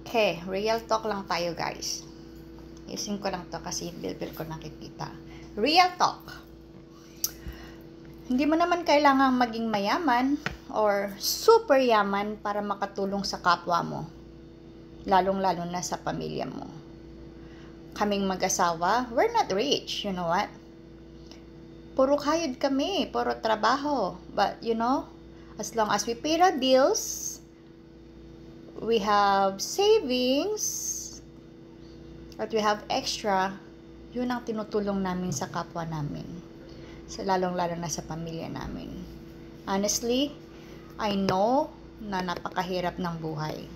Okay, real talk lang tayo guys. Isin ko lang to kasi bilbil ko nakikita. Real talk. Hindi mo naman kailangang maging mayaman or super yaman para makatulong sa kapwa mo. Lalong-lalo na sa pamilya mo. Kaming mag-asawa, we're not rich, you know what? Puro kayod kami, puro trabaho. But you know, as long as we pay our bills, we have savings, at we have extra, yun ang tinutulong namin sa kapwa namin. Sa lalong-lalo na sa pamilya namin. Honestly, I know na napakahirap ng buhay.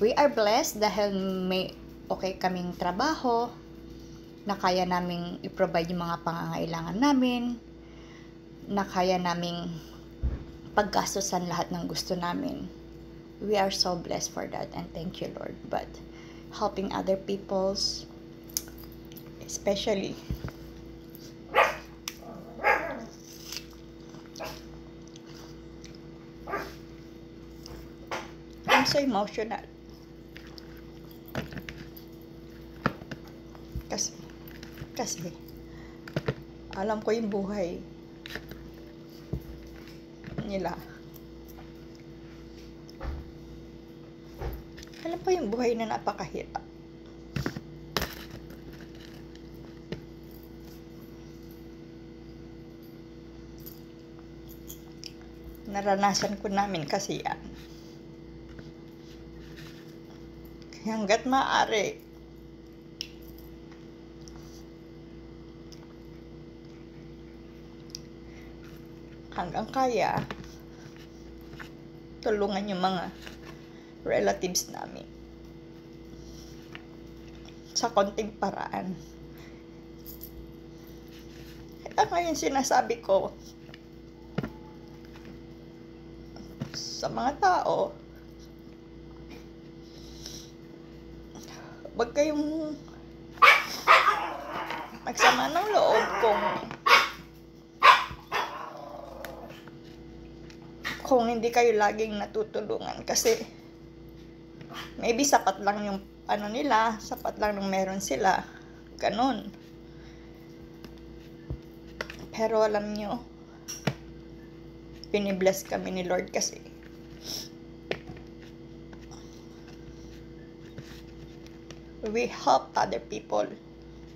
We are blessed dahil may okay kaming trabaho, na kaya naming i-provide yung mga pangangailangan namin, na kaya naming paggastusan lahat ng gusto namin. We are so blessed for that and thank you, Lord. But helping other people's, especially I'm so emotional kasi alam ko yung buhay nila. Alam ko yung buhay na napakahirap. Naranasan ko namin kasi yan. Kaya hanggat maaari, hanggang kaya, tulungan yung mga relatives namin sa konting paraan. Kaya ngayon sinasabi ko sa mga tao, wag kayong magsama ng loob kung hindi kayo laging natutulungan, kasi maybe sapat lang yung nila, sapat lang nung meron sila, ganun. Pero alam nyo, binibless kami ni Lord kasi we help other people,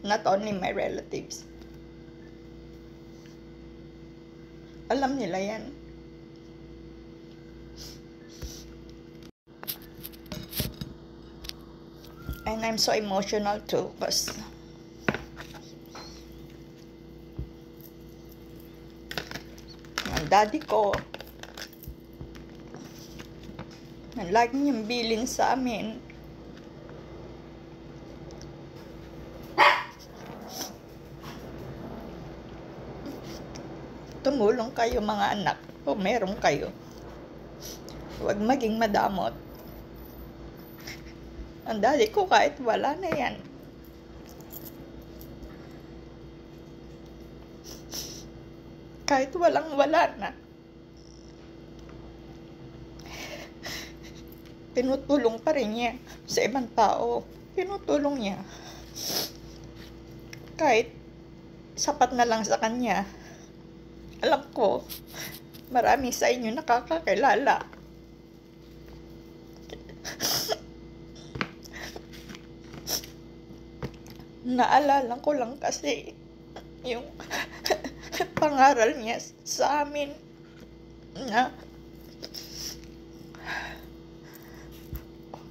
not only my relatives. Alam nila yan. And I'm so emotional too because ang daddy ko, ang lagi niyang bilin sa amin, tumulong kayo mga anak kung meron kayo. Huwag maging madamot. Ang daddy ko kahit wala na yan, kahit walang-wala na, tinutulong pa rin niya sa ibang tao. Tinutulong niya. Kahit sapat na lang sa kanya. Alam ko, marami sa inyo nakakakilala. Naalala ko lang kasi yung pangaral niya sa amin na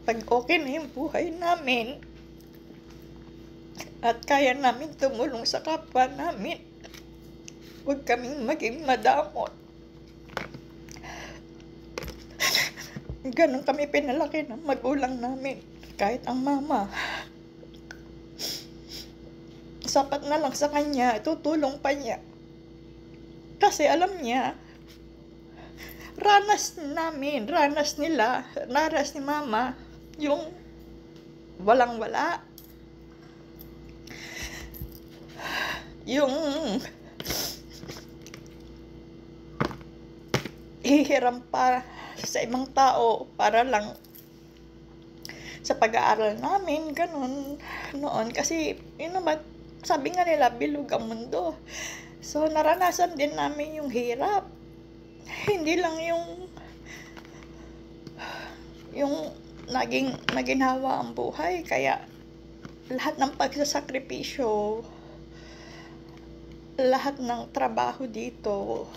pag okay na yung buhay namin at kaya namin tumulong sa kapwa namin, huwag kaming maging madamot. Ganon kami pinalaki ng magulang namin. Kahit ang mama, sapat na lang sa kanya, tutulong pa niya. Kasi alam niya, ranas namin, ranas nila, ranas ni mama, yung walang-wala. Yung hihiram pa sa ibang tao para lang sa pag-aaral namin, ganun, noon. Kasi, yun naman, sabi nga nila, bilog ang mundo. So, naranasan din namin yung hirap. Hindi lang yung naging maginhawa ang buhay. Kaya, lahat ng pagsasakripisyo, lahat ng trabaho dito,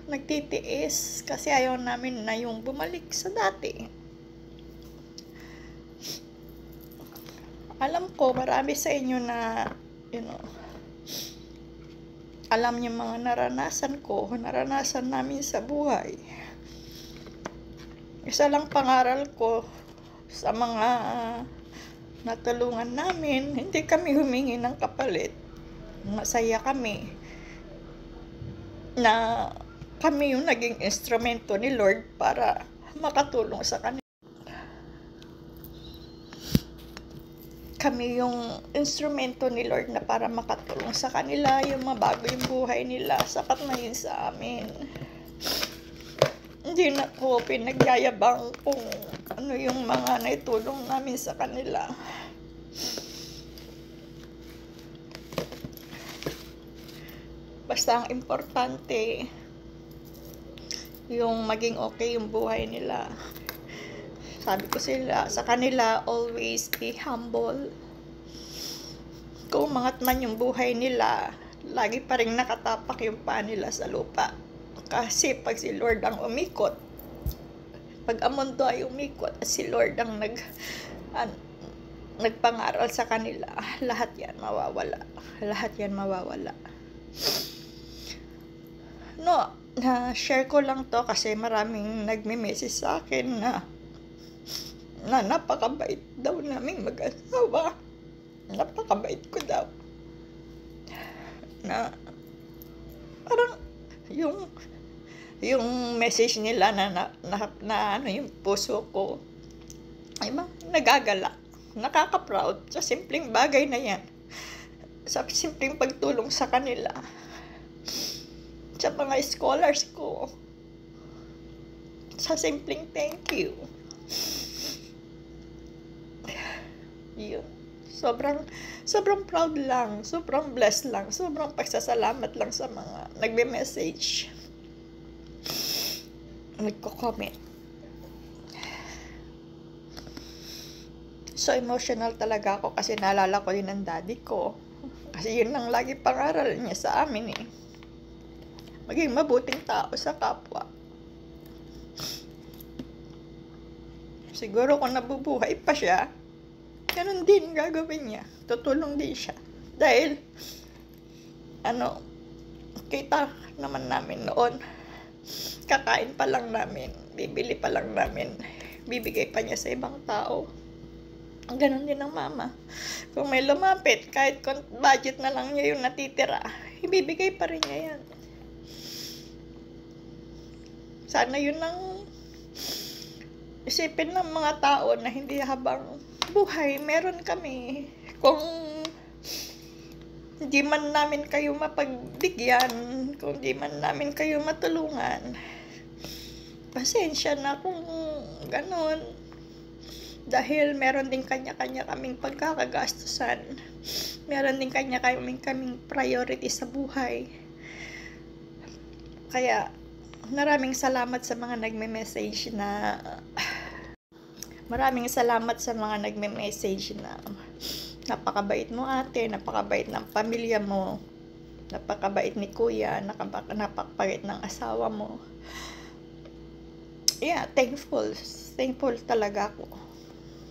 nagtitiis kasi ayaw namin na yung bumalik sa dati. Alam ko, marami sa inyo na, alam niyo mga naranasan ko, naranasan namin sa buhay. Isa lang pangaral ko sa mga natulungan namin, hindi kami humingi ng kapalit. Masaya kami na kami yung naging instrumento ni Lord para makatulong sa kanila. Kami yung instrumento ni Lord na para makatulong sa kanila, yung mabago yung buhay nila. Sapat na yun sa amin. Hindi na ko pinagyayabang kung ano yung mga naitulong namin sa kanila. Basta ang importante, yung maging okay yung buhay nila. Sabi ko sa kanila, always be humble. Kung umangat man yung buhay nila, lagi pa rin nakatapak yung paa nila sa lupa. Kasi pag si Lord ang umikot, pag ang mundo ay umikot at si Lord ang nagpangaral sa kanila, lahat yan mawawala. Lahat yan mawawala. No, na-share ko lang to kasi maraming nagme-message sa akin na napakabait daw naming mag-asawa. Napakabait ko daw. Na parang yung message nila na ano yung puso ko ay nagagala, nakaka-proud sa simpleng bagay na yan, sa simpleng pagtulong sa kanila, sa mga scholars ko, sa simpleng thank you. Yun. Sobrang proud lang, sobrang blessed lang, sobrang pagsasalamat lang sa mga nagbe-message, nagko-comment. So emotional talaga ako kasi naalala ko din ng daddy ko. Kasi yun ang lagi pangaral niya sa amin eh. Maging mabuting tao sa kapwa. Siguro kung nabubuhay pa siya, ganun din gagawin niya. Tutulong din siya. Dahil, kita naman namin noon, kakain pa lang namin, bibili pa lang namin, bibigay pa niya sa ibang tao. Ganun din ang mama. Kung may lumapit, kahit budget na lang niya yung natitira, ibibigay pa rin niya yan. Sana yun ang isipin ng mga tao na hindi habang buhay, meron kami. Kung hindi man namin kayo mapagbigyan, kung hindi man namin kayo matulungan, pasensya na kung ganun. Dahil meron din kanya-kanya kaming pagkakagastusan. Meron din kanya-kaming priority sa buhay. Kaya, maraming salamat sa mga nagme-message na napakabait mo ate, napakabait ng pamilya mo, napakabait ni kuya, napakabait ng asawa mo. Yeah, thankful talaga ako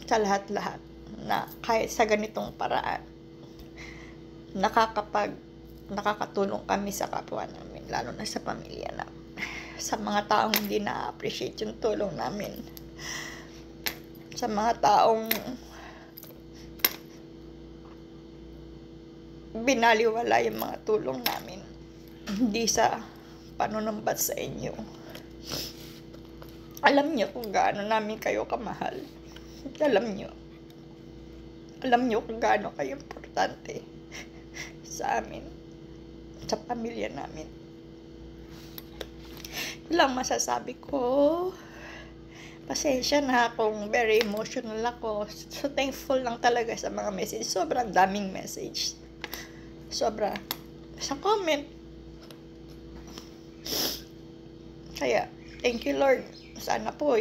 sa lahat-lahat na kahit sa ganitong paraan nakakatulong kami sa kapwa namin, lalo na sa pamilya namin. Sa mga taong hindi na-appreciate yung tulong namin, sa mga taong binaliwala yung mga tulong namin, hindi sa panunumbat sa inyo. Alam niyo kung gaano namin kayo kamahal. Alam niyo kung gaano kayo importante sa amin, sa pamilya namin. Lang masasabi ko, Pasensya na kung very emotional ako. So, thankful lang talaga sa mga message. Sobrang daming message. Sobra. Sa comment. Kaya, thank you Lord. Sana po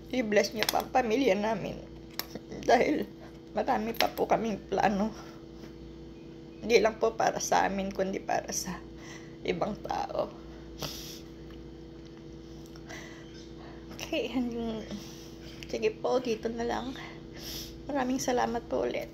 i-bless niyo pa ang pamilya namin. Dahil marami pa po kaming plano. Hindi lang po para sa amin, kundi para sa ibang tao. Okay, sige po, dito na lang. Maraming salamat po ulit.